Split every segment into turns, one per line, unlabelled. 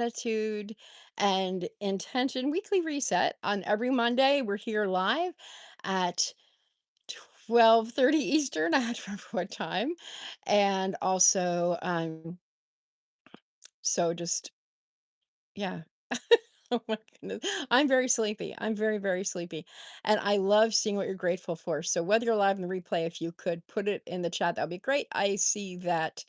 gratitude and intention weekly reset on every Monday. We're here live at 12:30 Eastern. I had to remember what time. And also, so just yeah. Oh my goodness. I'm very sleepy. I'm very, very sleepy. And I love seeing what you're grateful for. So whether you're live in the replay, if you could put it in the chat, that would be great. I see that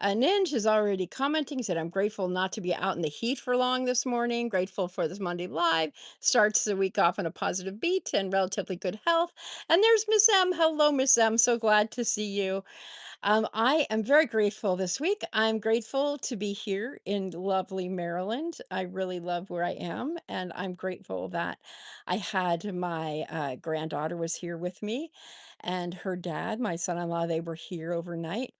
Ninja is already commenting, said, I'm grateful not to be out in the heat for long this morning. Grateful for this Monday live. Starts the week off on a positive beat and relatively good health. And there's Miss M. Hello, Miss M. So glad to see you. I am very grateful this week. I'm grateful to be here in lovely Maryland. I really love where I am, and I'm grateful that I had my granddaughter was here with me, and her dad, my son-in-law, they were here overnight,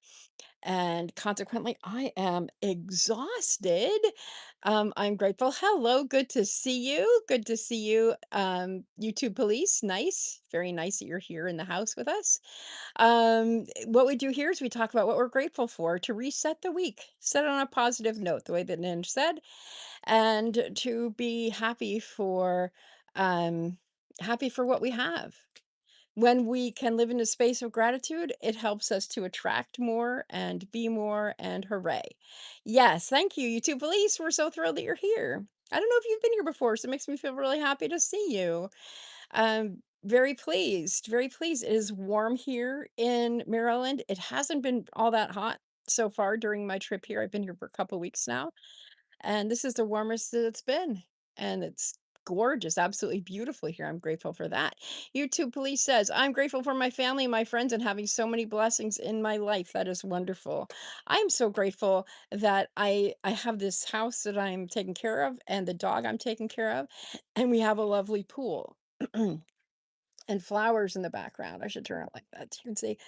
and consequently, I am exhausted. I'm grateful. Hello, good to see you. Good to see you. YouTube police, nice, very nice that you're here in the house with us. What we do here is we talk about what we're grateful for to reset the week, set it on a positive note, the way that Ninja said, and to be um, happy for what we have. When we can live in a space of gratitude, it helps us to attract more and be more and hooray. Yes, thank you, YouTube police. We're so thrilled that you're here. I don't know if you've been here before, so it makes me feel really happy to see you. Very pleased, very pleased. It is warm here in Maryland. It hasn't been all that hot so far during my trip here. I've been here for a couple weeks now, and this is the warmest that it's been. And it's gorgeous, absolutely beautiful here. I'm grateful for that. YouTube Police says, I'm grateful for my family, my friends, and having so many blessings in my life. That is wonderful. I am so grateful that I have this house that I'm taking care of and the dog I'm taking care of, and we have a lovely pool. And flowers in the background. I should turn it like that so you can see.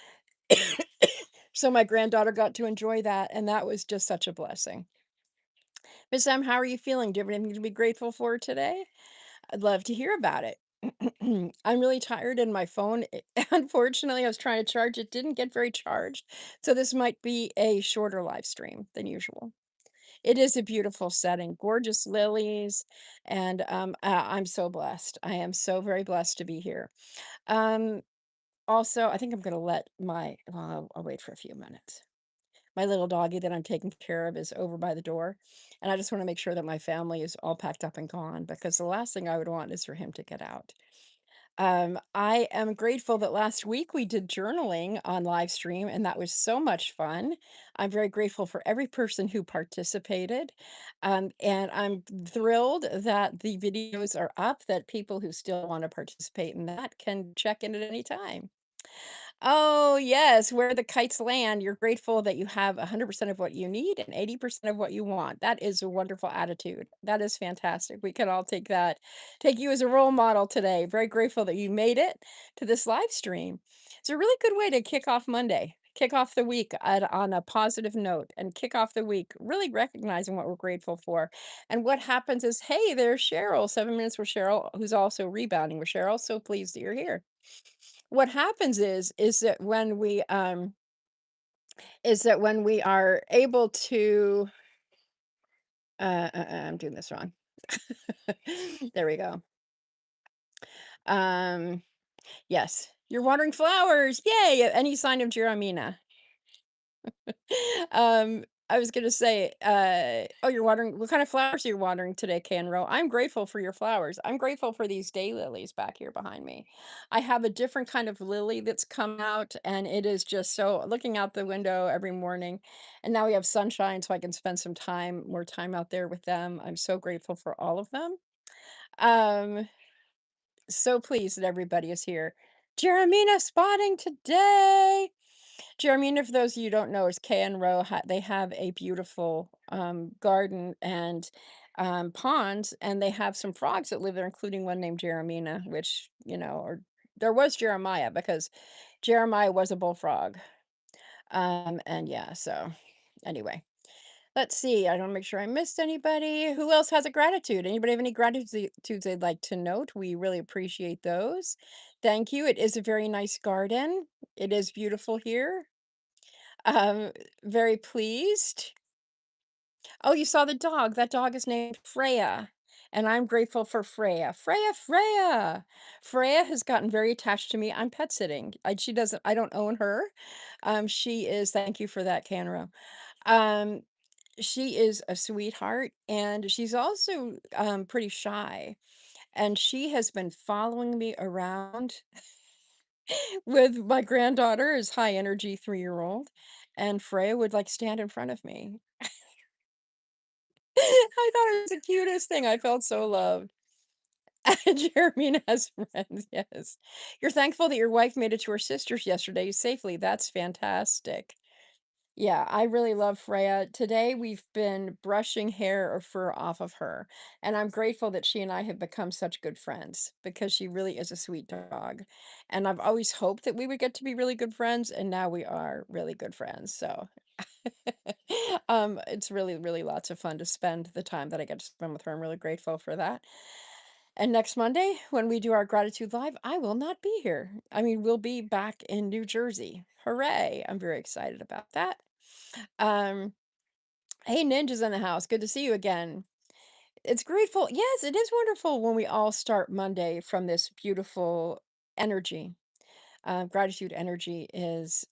So my granddaughter got to enjoy that, and that was just such a blessing. Miss M, how are you feeling? Do you have anything to be grateful for today? I'd love to hear about it. I'm really tired and my phone, unfortunately, I was trying to charge it, didn't get very charged. So this might be a shorter live stream than usual. It is a beautiful setting, gorgeous lilies, and I'm so blessed. I am so very blessed to be here. Um, Also, I think I'm gonna let my well, I'll wait for a few minutes. My little doggy that I'm taking care of is over by the door, and I just wanna make sure that my family is all packed up and gone because the last thing I would want is for him to get out. I am grateful that last week we did journaling on live stream, and that was so much fun. I'm very grateful for every person who participated, and I'm thrilled that the videos are up, that people who still wanna participate in that can check in at any time. Oh, yes, where the kites land, you're grateful that you have 100% of what you need and 80% of what you want. That is a wonderful attitude. That is fantastic. We can all take that, take you as a role model today. Very grateful that you made it to this live stream. It's a really good way to kick off Monday, kick off the week on a positive note, and kick off the week really recognizing what we're grateful for. And what happens is, hey, there's Cheryl, 7 minutes with Cheryl, who's also rebounding with Cheryl. So pleased that you're here. What happens is that when we are able to I'm doing this wrong. There we go. Um, yes, you're watering flowers. Yay! Any sign of Jeremina. I was gonna say, oh, you're watering what kind of flowers are you watering today, Canro? I'm grateful for your flowers. I'm grateful for these daylilies back here behind me. I have a different kind of lily that's come out, and it is just so looking out the window every morning, and now we have sunshine, so I can spend more time out there with them. I'm so grateful for all of them. Um, so pleased that everybody is here. Jeremina spotting today. Jeremy, for those of you who don't know, is K and Row. They have a beautiful garden and ponds, and they have some frogs that live there, including one named Jeremina, which or there was Jeremiah because Jeremiah was a bullfrog. And yeah, so anyway, let's see. I don't make sure I missed anybody. Who else has a gratitude? Anybody have any gratitudes they'd like to note? We really appreciate those. Thank you. It is a very nice garden. It is beautiful here. Um, Very pleased. Oh, you saw the dog. That dog is named Freya, and I'm grateful for Freya. Freya, Freya. Freya has gotten very attached to me. I'm pet sitting. She doesn't I don't own her. She is thank you for that, Canro. Um, she is a sweetheart, and she's also, pretty shy, and she has been following me around with my granddaughter, is high energy 3-year-old, and Freya would, like, stand in front of me. I thought it was the cutest thing, I felt so loved. Jeremy has friends, yes. You're thankful that your wife made it to her sister's yesterday safely, that's fantastic. Yeah, I really love Freya. Today, we've been brushing hair or fur off of her, and I'm grateful that she and I have become such good friends because she really is a sweet dog. And I've always hoped that we would get to be really good friends, and now we are really good friends. So, it's really, really lots of fun to spend the time that I get to spend with her. I'm really grateful for that. And next Monday, when we do our gratitude live, I will not be here. I mean, we'll be back in New Jersey. Hooray! I'm very excited about that. Um, hey, Ninja's in the house. Good to see you again. It's grateful. Yes, it is wonderful when we all start Monday from this beautiful energy. Gratitude energy is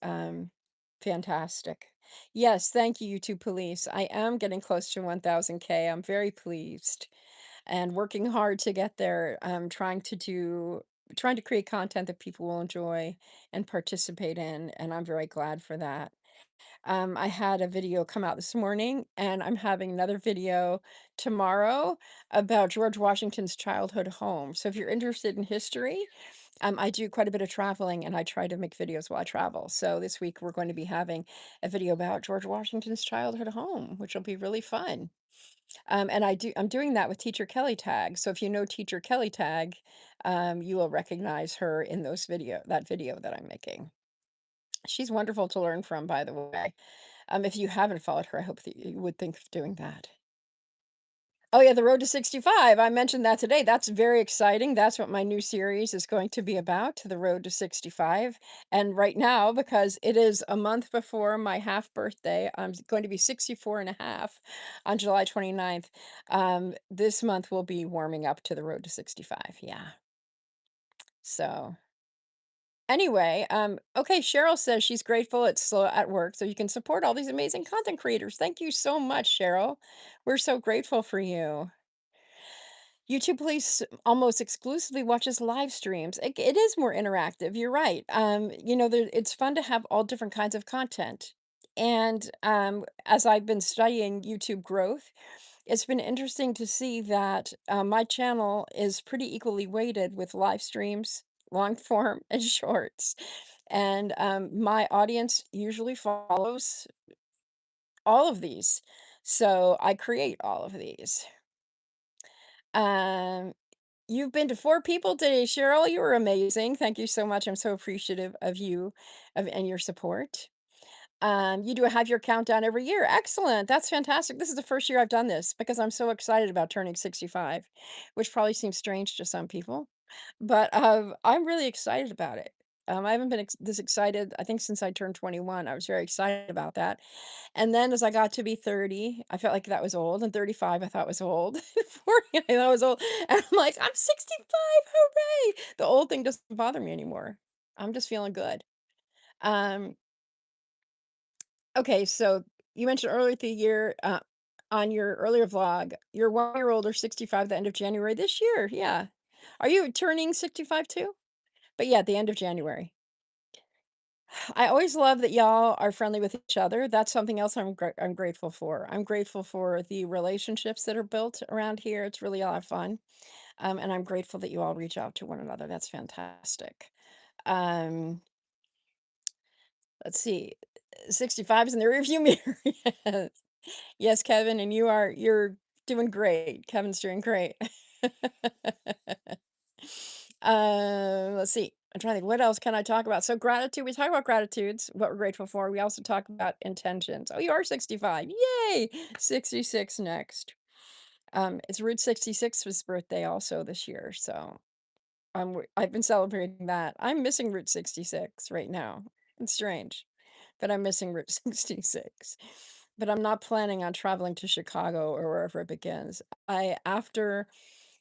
fantastic. Yes, thank you, YouTube police. I am getting close to 1000K. I'm very pleased and working hard to get there. Trying to create content that people will enjoy and participate in, and I'm very glad for that. I had a video come out this morning, and I'm having another video tomorrow about George Washington's childhood home. So if you're interested in history, I do quite a bit of traveling and I try to make videos while I travel. So this week we're going to be having a video about George Washington's childhood home, which will be really fun. I'm doing that with Teacher Kelly Tag. So if you know Teacher Kelly Tag, you will recognize her in that video that I'm making. She's wonderful to learn from, by the way. If you haven't followed her, I hope that you would think of doing that. Oh yeah, the road to 65. I mentioned that today. That's very exciting. That's what my new series is going to be about, the road to 65. And right now, because it is a month before my half birthday, I'm going to be 64 and a half on July 29th. This month will be warming up to the road to 65. Yeah. So anyway, okay, Cheryl says she's grateful it's slow at work, so you can support all these amazing content creators. Thank you so much, Cheryl. We're so grateful for you. YouTube Police almost exclusively watches live streams. It is more interactive. You're right. It's fun to have all different kinds of content. And as I've been studying YouTube growth, it's been interesting to see that my channel is pretty equally weighted with live streams, long form, and shorts. And my audience usually follows all of these. So I create all of these. Um, you've been to 4 people today, Cheryl. You were amazing. Thank you so much. I'm so appreciative of you and your support. You do have your countdown every year. Excellent. That's fantastic. This is the first year I've done this because I'm so excited about turning 65, which probably seems strange to some people, but I'm really excited about it. I haven't been this excited, I think, since I turned 21. I was very excited about that. And then as I got to be 30, I felt like that was old, and 35 I thought was old, 40 I thought was old, and I'm like, "I'm 65, hooray!" The old thing doesn't bother me anymore. I'm just feeling good. Um, okay, so you mentioned earlier the year, on your earlier vlog, your 1-year-old are 65 the end of January this year, yeah. Are you turning 65 too? But yeah, at the end of January. I always love that y'all are friendly with each other. That's something else I'm grateful for. I'm grateful for the relationships that are built around here. It's really a lot of fun. And I'm grateful that you all reach out to one another. That's fantastic. Um, let's see. 65 is in the rearview mirror. Yes. Yes, Kevin, and you're doing great. Kevin's doing great. Let's see. I'm trying to think, what else can I talk about? So gratitude, we talk about gratitudes, what we're grateful for. We also talk about intentions. Oh, you are 65. Yay! 66 next. It's Route 66's birthday also this year, so I've been celebrating that. I'm missing Route 66 right now. It's strange, but I'm missing Route 66. but I'm not planning on traveling to Chicago or wherever it begins. I after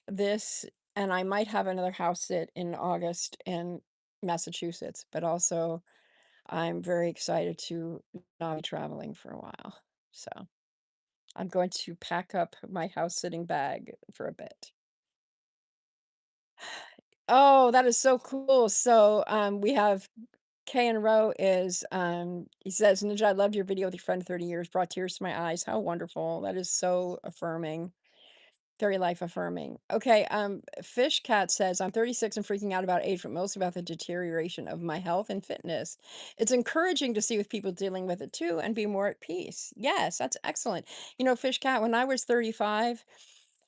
this, and I might have another house sit in August in Massachusetts, but also I'm very excited to not be traveling for a while. So I'm going to pack up my house sitting bag for a bit. Oh, that is so cool. So we have K and Row is he says, Ninja, I loved your video with your friend 30 years, brought tears to my eyes. How wonderful. That is so affirming. Very life affirming. Okay, Fish Cat says, I'm 36 and freaking out about age, but mostly about the deterioration of my health and fitness. It's encouraging to see with people dealing with it too and be more at peace. Yes, that's excellent. You know, Fish Cat, when I was 35,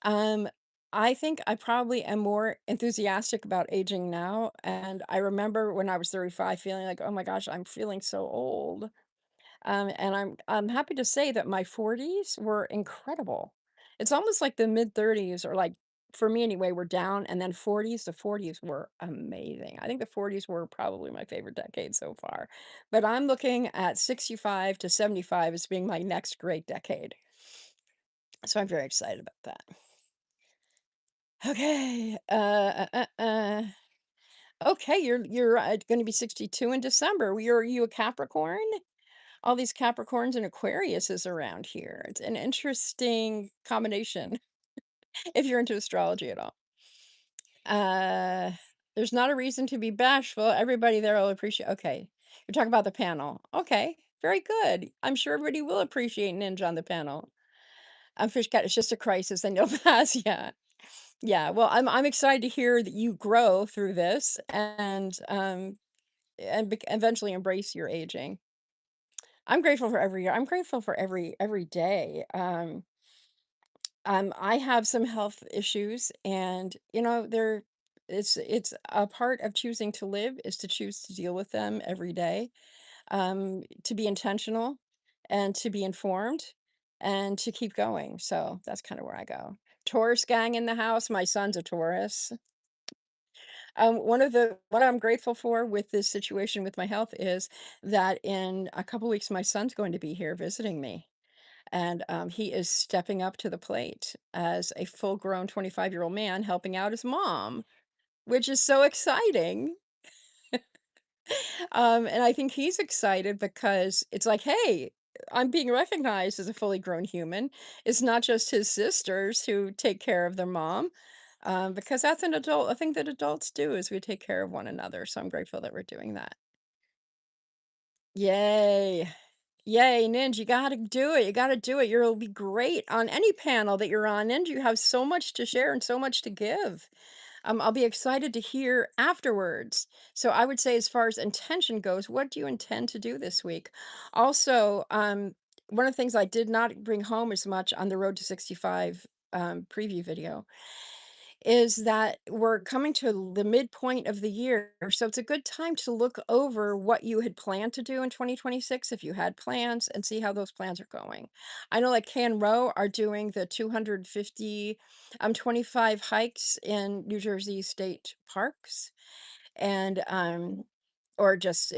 um, I think I probably am more enthusiastic about aging now. And I remember when I was 35 feeling like, oh my gosh, I'm feeling so old. And I'm happy to say that my 40s were incredible. It's almost like the mid 30s or like for me anyway, were down and then 40s, the 40s were amazing. I think the 40s were probably my favorite decade so far. But I'm looking at 65 to 75 as being my next great decade. So I'm very excited about that. Okay. Okay, you're going to be 62 in December. Are you a Capricorn? All these Capricorns and Aquariuses around here. It's an interesting combination if you're into astrology at all. Uh, there's not a reason to be bashful. Everybody there will appreciate. Okay, you're talking about the panel. Okay, very good. I'm sure everybody will appreciate Ninja on the panel. Fish Cat, it's just a crisis, and you'll pass. Yeah, yeah. Well, I'm excited to hear that you grow through this and eventually embrace your aging. I'm grateful for every year. I'm grateful for every day. I have some health issues, and you know, it's a part of choosing to live is to choose to deal with them every day. To be intentional, and to be informed, and to keep going. So that's kind of where I go. Taurus gang in the house. My son's a Taurus. What I'm grateful for with this situation with my health is that in a couple weeks my son's going to be here visiting me. And he is stepping up to the plate as a full grown 25-year-old man helping out his mom, which is so exciting. And I think he's excited because it's like, hey, I'm being recognized as a fully grown human. It's not just his sisters who take care of their mom, because that's an adult. I think that adults do is we take care of one another. So I'm grateful that we're doing that. Yay. Yay, Ninja, you gotta do it. You gotta do it. You'll be great on any panel that you're on. Ninja, you have so much to share and so much to give. I'll be excited to hear afterwards. So I would say as far as intention goes, what do you intend to do this week? Also, one of the things I did not bring home as much on the Road to 65 preview video is that we're coming to the midpoint of the year. So it's a good time to look over what you had planned to do in 2026, if you had plans, and see how those plans are going. I know like Can Row are doing the 250, 25 hikes in New Jersey state parks and, or just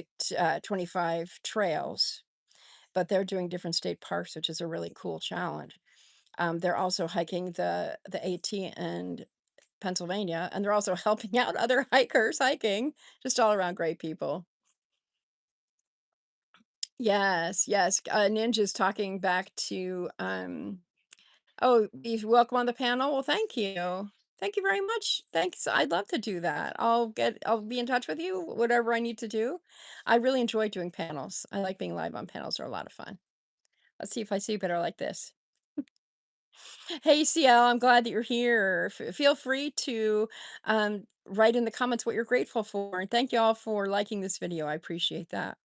25 trails, but they're doing different state parks, which is a really cool challenge. They're also hiking the AT and Pennsylvania, and they're also helping out other hikers hiking, just all around great people. Yes, yes, Ninja's talking back to, oh, he's welcome on the panel? Well, thank you. Thank you very much. Thanks, I'd love to do that. I'll be in touch with you, whatever I need to do. I really enjoy doing panels. I like being live on panels, they're a lot of fun. Let's see if I see better like this. Hey, CL, I'm glad that you're here. Feel free to write in the comments what you're grateful for. And thank you all for liking this video. I appreciate that.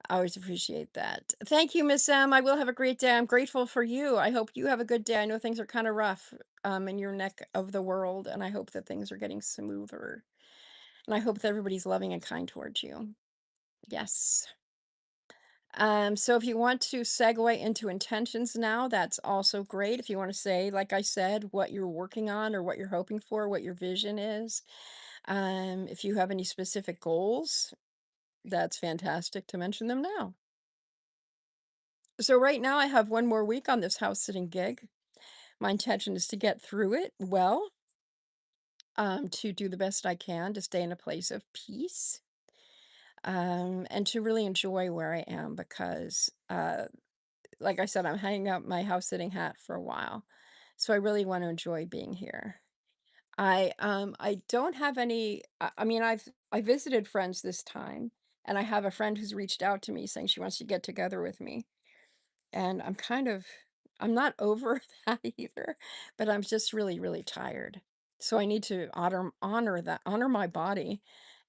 I always appreciate that. Thank you, Miss M. I will have a great day. I'm grateful for you. I hope you have a good day. I know things are kind of rough in your neck of the world, and I hope that things are getting smoother. And I hope that everybody's loving and kind towards you. Yes. So if you want to segue into intentions now, that's also great. If you want to say, like I said, what you're working on or what you're hoping for, what your vision is. If you have any specific goals, that's fantastic to mention them now. So right now I have 1 more week on this house sitting gig. My intention is to get through it well, to do the best I can to stay in a place of peace, and to really enjoy where I am because, like I said, I'm hanging up my house sitting hat for a while. So I really want to enjoy being here. I don't have any I mean I visited friends this time and I have a friend who's reached out to me saying she wants to get together with me. And I'm not over that either, but I'm just really, really tired. So I need to honor my body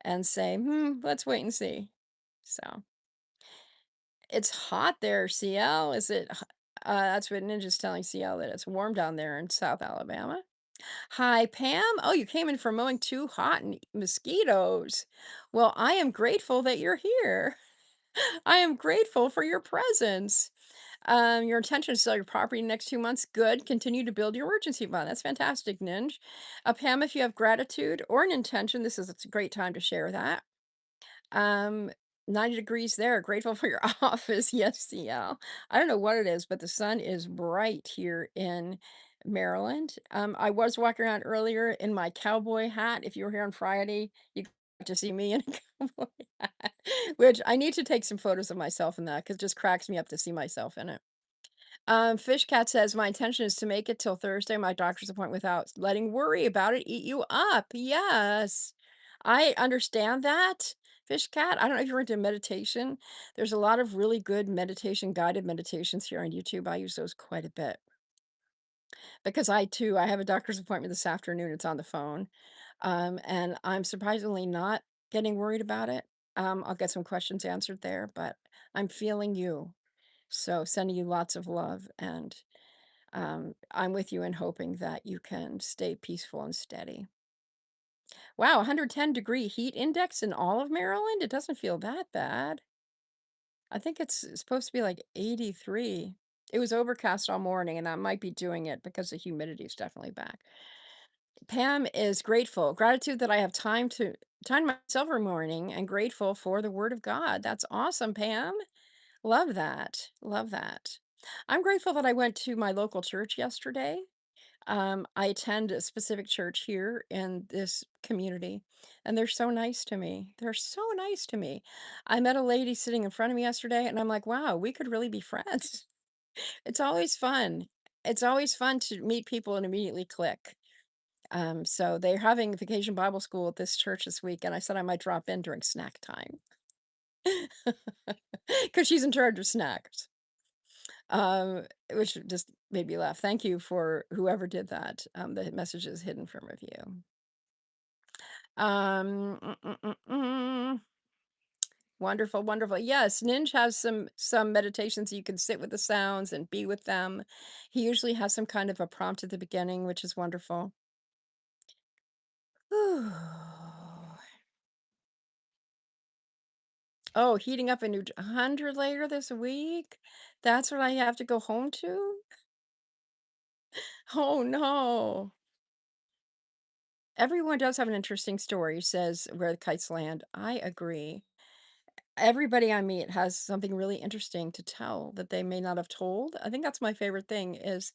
and say, let's wait and see. So it's hot there, CL. That's what Ninja's telling CL that it's warm down there in South Alabama. Hi, Pam. Oh, you came in from mowing too hot and mosquitoes. Well, I am grateful that you're here. I am grateful for your presence. Your intention to sell your property in the next 2 months. Good. Continue to build your emergency fund. That's fantastic, Ninj. Pam, if you have gratitude or an intention, it's a great time to share that. Um, 90 degrees there. Grateful for your office. Yes, CL. I don't know what it is, but the sun is bright here in Maryland. I was walking around earlier in my cowboy hat. If you were here on Friday, you got to see me in a cowboy hat, which I need to take some photos of myself in that because it just cracks me up to see myself in it. Fish Cat says, my intention is to make it till Thursday, my doctor's appointment without letting worry about it eat you up. Yes. I understand that. Fish Cat. I don't know if you're into meditation. There's a lot of really good meditation, guided meditations here on YouTube. I use those quite a bit because I have a doctor's appointment this afternoon. It's on the phone. And I'm surprisingly not getting worried about it. I'll get some questions answered there, but I'm feeling you. So sending you lots of love and I'm with you in hoping that you can stay peaceful and steady. Wow, 110-degree heat index in all of Maryland? It doesn't feel that bad. I think it's supposed to be like 83. It was overcast all morning, and I might be doing it because the humidity is definitely back. Pam is grateful. Gratitude that I have time to myself every morning and grateful for the word of God. That's awesome, Pam. Love that. Love that. I'm grateful that I went to my local church yesterday. I attend a specific church here in this community, and they're so nice to me. They're so nice to me. I met a lady sitting in front of me yesterday, and I'm like, wow, we could really be friends. It's always fun. It's always fun to meet people and immediately click. So they're having vacation Bible school at this church this week, and I said I might drop in during snack time because she's in charge of snacks. Which just made me laugh. Thank you for whoever did that. The message is hidden from review. Um, mm, mm, mm, mm. Wonderful, wonderful. Yes, Ninja has some meditations you can sit with the sounds and be with them. He usually has some kind of a prompt at the beginning, which is wonderful. Whew. Oh, heating up a new 100 later this week? That's what I have to go home to? Oh no. Everyone does have an interesting story, says Where the Kites Land. I agree. Everybody I meet has something really interesting to tell that they may not have told. I think that's my favorite thing is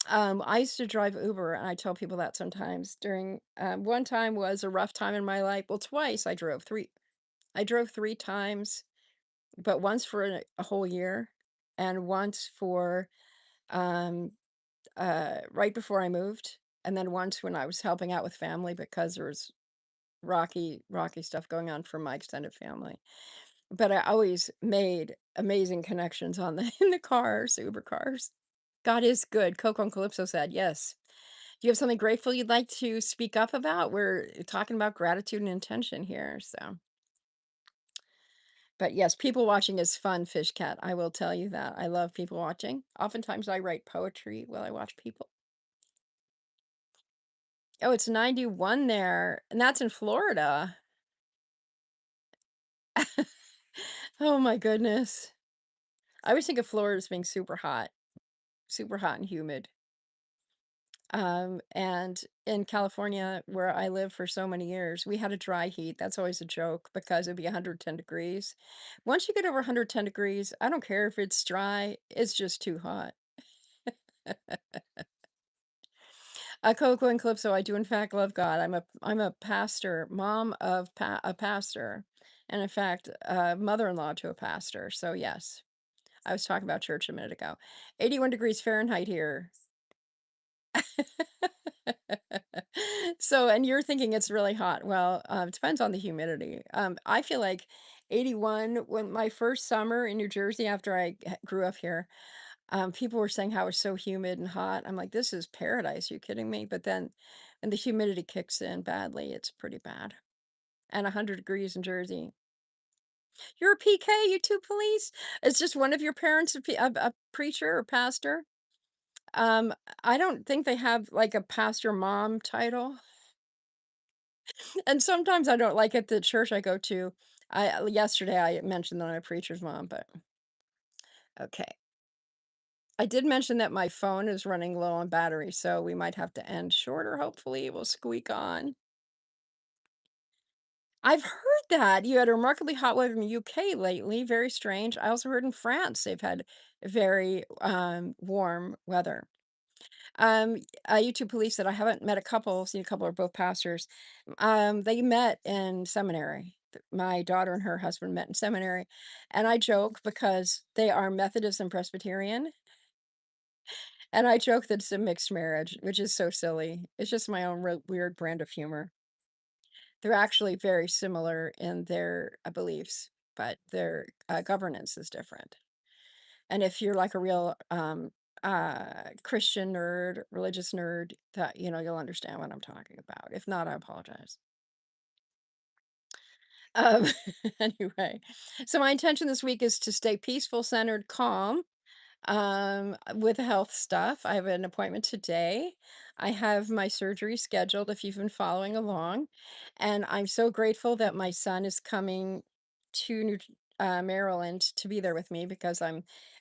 I used to drive Uber and I tell people that sometimes during one time was a rough time in my life. Well, twice I drove 3 times, but once for a whole year and once for um right before I moved and then once when I was helping out with family because there was rocky stuff going on for my extended family. But I always made amazing connections on the in the cars, Uber cars. God is good, Coco and Calypso said, yes. Do you have something grateful you'd like to speak up about? We're talking about gratitude and intention here, so. But yes, people watching is fun, Fish Cat. I will tell you that. I love people watching. Oftentimes I write poetry while I watch people. Oh, it's 91 there, and that's in Florida. Oh my goodness. I always think of Florida as being super hot and humid. And in California, where I lived for so many years, we had a dry heat. That's always a joke because it'd be 110 degrees. Once you get over 110 degrees, I don't care if it's dry, it's just too hot. Coco and Calypso, I do in fact love God. I'm a pastor, mom of a pastor, and in fact, mother-in-law to a pastor. So yes, I was talking about church a minute ago. 81 degrees Fahrenheit here. So, and you're thinking it's really hot. Well, it depends on the humidity. I feel like 81 when my first summer in New Jersey after grew up here, people were saying how it was so humid and hot. I'm like, this is paradise. You kidding me? But then when the humidity kicks in badly, it's pretty bad. And 100 degrees in Jersey. You're a PK, you two police? Is just one of your parents a preacher or pastor? Um, I don't think they have like a pastor mom title. And sometimes I don't like at the church I go to. Yesterday I mentioned that I'm a preacher's mom, but okay. I did mention that my phone is running low on battery, so we might have to end shorter. Hopefully, it will squeak on. I've heard that you had a remarkably hot weather in the UK lately. Very strange. I also heard in France they've had very warm weather. Um, YouTube police said I haven't met a couple, seen a couple are both pastors. They met in seminary. My daughter and her husband met in seminary, and I joke because they are Methodist and Presbyterian, and I joke that it's a mixed marriage, which is so silly. It's just my own weird brand of humor. They're actually very similar in their beliefs, but their governance is different. And if you're like a real Christian nerd, religious nerd, that you'll understand what I'm talking about. If not, I apologize. Um, anyway, so my intention this week is to stay peaceful, centered, calm, with health stuff. I have an appointment today. I have my surgery scheduled if you've been following along. And I'm so grateful that my son is coming to Maryland to be there with me because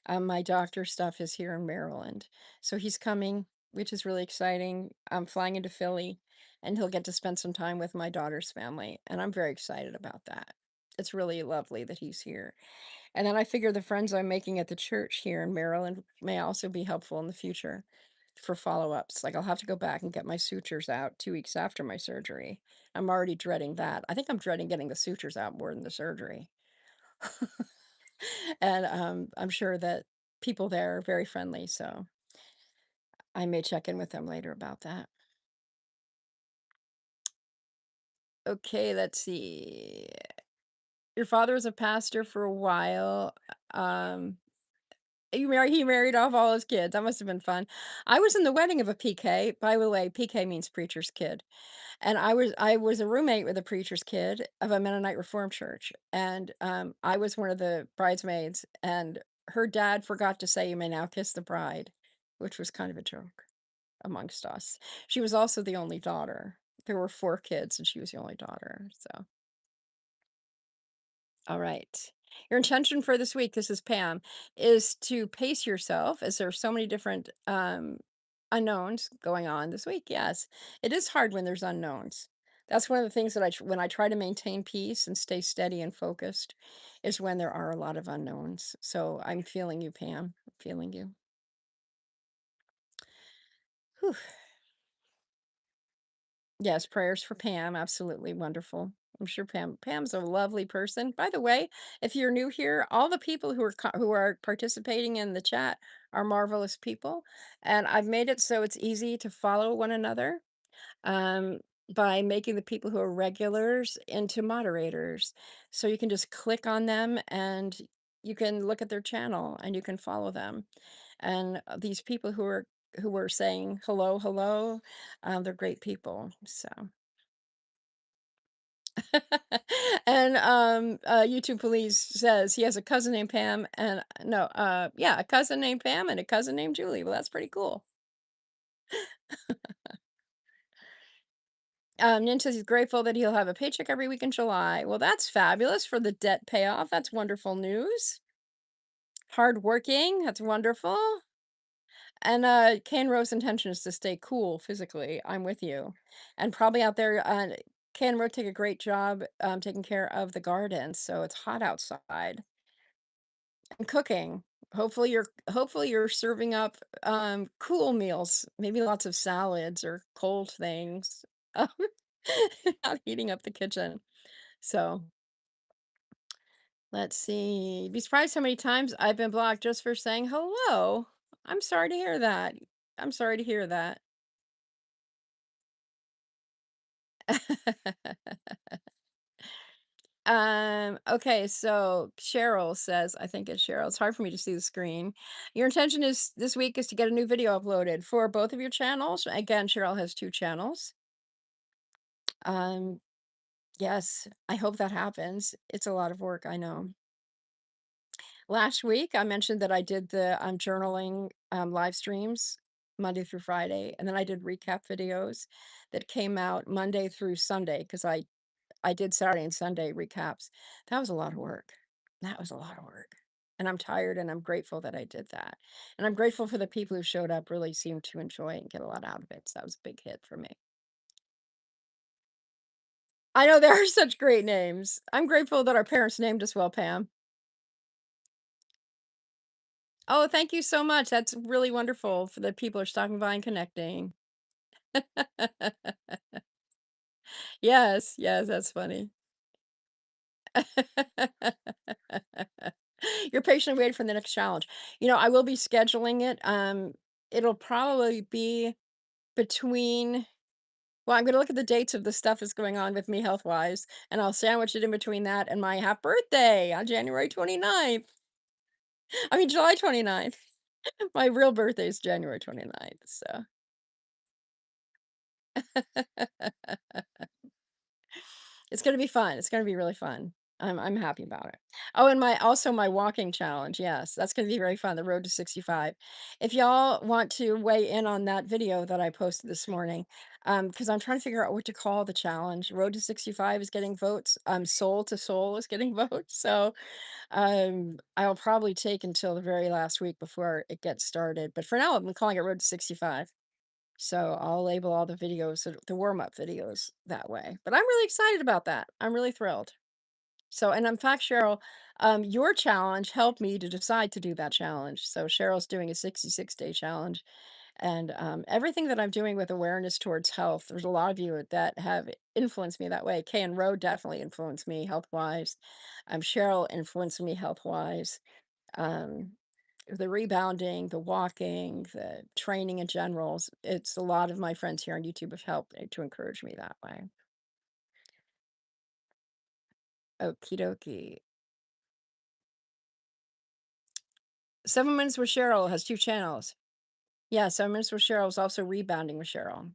my doctor stuff is here in Maryland. So he's coming, which is really exciting. I'm flying into Philly and he'll get to spend some time with my daughter's family. And I'm very excited about that. It's really lovely that he's here. And then I figure the friends I'm making at the church here in Maryland may also be helpful in the future for follow-ups. Like I'll have to go back and get my sutures out 2 weeks after my surgery. I'm already dreading that. I think I'm dreading getting the sutures out more than the surgery. And I'm sure that people there are very friendly, so I may check in with them later about that. Okay, let's see. Your father was a pastor for a while. Um, he married off all his kids. That must have been fun. I was in the wedding of a PK. By the way, PK means preacher's kid. And I was a roommate with a preacher's kid of a Mennonite Reformed church. And I was one of the bridesmaids. And her dad forgot to say, "You may now kiss the bride," which was kind of a joke amongst us. She was also the only daughter. There were 4 kids, and she was the only daughter. So. All right. Your intention for this week, this is Pam, is to pace yourself as there are so many different unknowns going on this week. Yes, it is hard when there's unknowns. That's one of the things that when I try to maintain peace and stay steady and focused, is when there are a lot of unknowns. So I'm feeling you, Pam. I'm feeling you. Whew. Yes, prayers for Pam, absolutely wonderful. I'm sure Pam's a lovely person. By the way, if you're new here, all the people who are participating in the chat are marvelous people, and I've made it so it's easy to follow one another um, by making the people who are regulars into moderators. So you can just click on them and you can look at their channel and you can follow them. And these people who are saying hello, hello, they're great people. So. And YouTube Police says he has a cousin named Pam and no, yeah, a cousin named Pam and a cousin named Julie. Well, that's pretty cool. Nin says he's grateful that he'll have a paycheck every week in July. Well, that's fabulous for the debt payoff. That's wonderful news. Hardworking. That's wonderful. And, Kay Rose intention is to stay cool physically, I'm with you. And probably out there, Kay and Rose take a great job, taking care of the garden, so it's hot outside, and cooking. Hopefully you're serving up, cool meals, maybe lots of salads or cold things, um, not heating up the kitchen. So, let's see. Be surprised how many times I've been blocked just for saying hello. I'm sorry to hear that. I'm sorry to hear that. Okay, so Cheryl says, I think it's Cheryl. It's hard for me to see the screen. Your intention is this week is to get a new video uploaded for both of your channels. Again, Cheryl has two channels. Um, yes, I hope that happens. It's a lot of work, I know. Last week, I mentioned that I did the journaling live streams Monday through Friday, and then I did recap videos that came out Monday through Sunday because I did Saturday and Sunday recaps. That was a lot of work. That was a lot of work. And I'm tired and I'm grateful that I did that. And I'm grateful for the people who showed up, really seemed to enjoy and get a lot out of it. So that was a big hit for me. I know there are such great names. I'm grateful that our parents named us well, Pam. Oh, thank you so much. That's really wonderful for the people who are stopping by and connecting. Yes, yes, that's funny. You're patiently waiting for the next challenge. I will be scheduling it. It'll probably be between well, I'm gonna look at the dates of the stuff that's going on with me health-wise, and I'll sandwich it in between that and my half birthday on January 29th. I mean, July 29th. My real birthday is January 29th, so it's gonna be fun. It's gonna be really fun. I'm happy about it. Oh, and my walking challenge, yes, that's gonna be very fun, the road to 65. If y'all want to weigh in on that video that I posted this morning, because I'm trying to figure out what to call the challenge. Road to 65 is getting votes. Soul to Soul is getting votes. So, I'll probably take until the very last week before it gets started. But for now, I'm calling it Road to 65. So I'll label all the videos, the warm-up videos that way. But I'm really excited about that. I'm really thrilled. So, and in fact, Cheryl, your challenge helped me to decide to do that challenge. So Cheryl's doing a 66-day challenge. And everything that I'm doing with awareness towards health, there's a lot of you that have influenced me that way. Kay and Roe definitely influenced me health-wise. Cheryl influenced me health-wise. Um, the rebounding, the walking, the training in general. It's a lot of my friends here on YouTube have helped to encourage me that way. Okie dokie. 7 Minutes with Cheryl has two channels. Yeah, 7 Minutes with Cheryl is also Rebounding with Cheryl.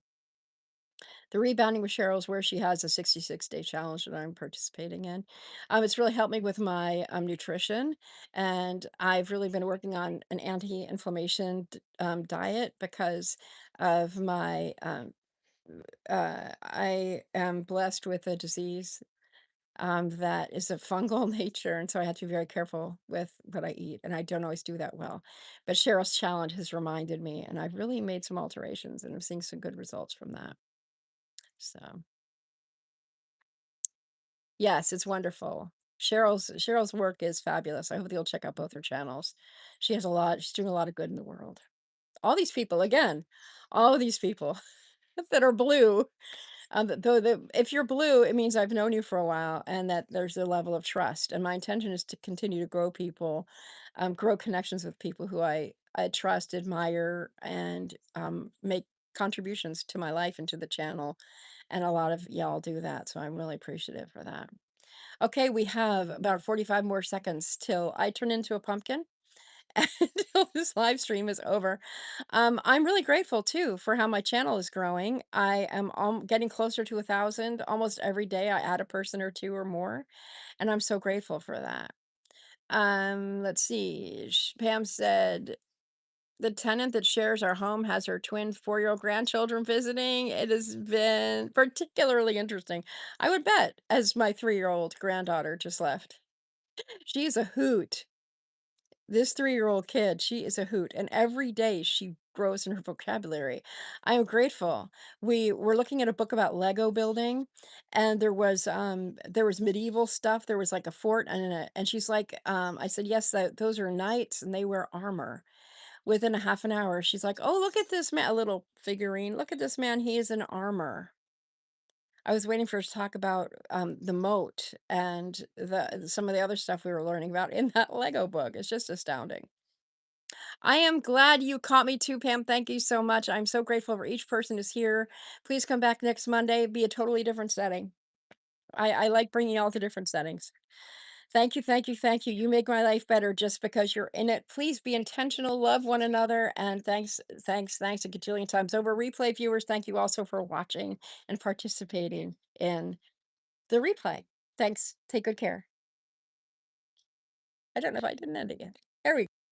The Rebounding with Cheryl is where she has a 66-day challenge that I'm participating in. It's really helped me with my nutrition, and I've really been working on an anti-inflammation diet because of my I am blessed with a disease that is of fungal nature, and so I have to be very careful with what I eat, and I don't always do that well. But Cheryl's challenge has reminded me, and I've really made some alterations, and I'm seeing some good results from that. So, yes, it's wonderful. Cheryl's work is fabulous. I hope you'll check out both her channels. She's doing a lot of good in the world. All these people, again, all of these people that are blue. Though if you're blue, it means I've known you for a while and that there's a level of trust. And my intention is to continue to grow people, grow connections with people who I trust, admire, and make contributions to my life and to the channel. And a lot of y'all do that. So I'm really appreciative for that. Okay, we have about 45 more seconds till I turn into a pumpkin. Until this live stream is over. I'm really grateful too for how my channel is growing. I am getting closer to 1,000 almost every day. I add a person or two or more, and I'm so grateful for that. Let's see. Pam said the tenant that shares our home has her twin 4-year-old grandchildren visiting. It has been particularly interesting. I would bet, as my 3-year-old granddaughter just left. She's a hoot. This 3-year-old kid, she is a hoot, and every day she grows in her vocabulary. I am grateful. We were looking at a book about Lego building, and there was medieval stuff. There was like a fort and she's like, I said, "Yes, those are knights and they wear armor." Within a half an hour, she's like, "Oh, look at this man," a little figurine. "Look at this man, he is in armor." I was waiting for her to talk about, the moat and the some of the other stuff we were learning about in that Lego book. It's just astounding. I am glad you caught me too, Pam. Thank you so much. I'm so grateful for each person who's here. Please come back next Monday, be a totally different setting. I like bringing y'all to different settings. Thank you, thank you, thank you. You make my life better just because you're in it. Please be intentional, love one another, and thanks a gajillion times over. Replay viewers, thank you also for watching and participating in the replay. Thanks. Take good care. I don't know if I didn't end again. There we